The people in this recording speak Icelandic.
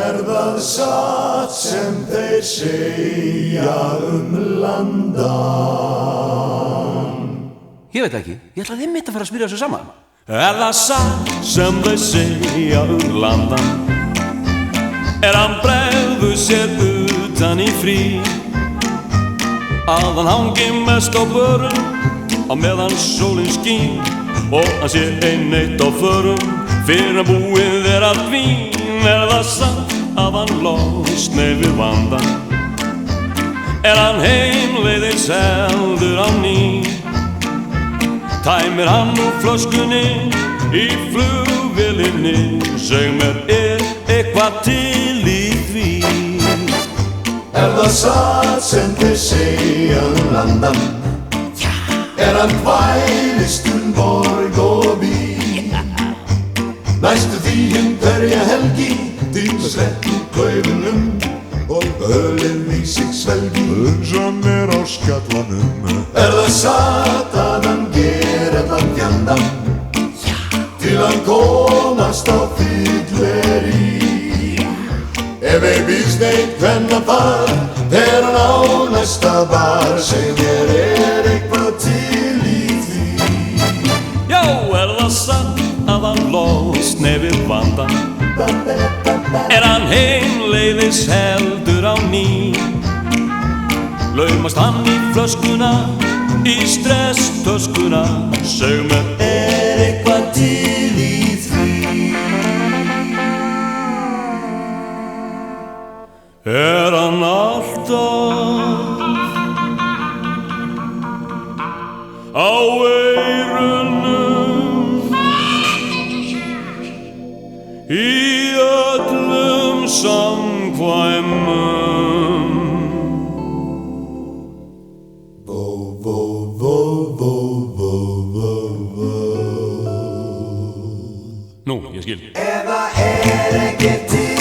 Það satt sem þeir segja landan? Ég veit ekki, ég ætlaði einmitt að fara að smyrja þessu saman. Það satt sem þeir segja landan? Hann bregður sér utan í frí, að hann hangi mest á börum á meðan sólin skín, og hann sé eitt á förum fyrir að búið allt vín. Það satt að hann losni við vandan? Hann heimleiðis heldur á ný? Tæmir hann úr flöskunni í flugvélinni? Seg mér, eitthvað til í því? Það satt sem þeir segja landan? Hann tvælist borg og bí, næstu því hverja helgi til að sleppa klaufunum og ölið í sig svelgi. Hann á skjallanum. Það satt að hann allan fjandann til að komast á fylleri? Við býðst kvenna par hann á næsta bar? Seg mér, eitthvað til í því? Já, það satt að hann losni við vandan? Hann heimleiðis heldur á ný? Laumast hann í flöskuna, í stresstöskuna? Seg mér, eitthvað til í því? Hann alltaf á eyrunum í öllum samkvæmum? Vó, vó, vó, vó, vó, vó, vó. Nú, ég skil. Eða ekki til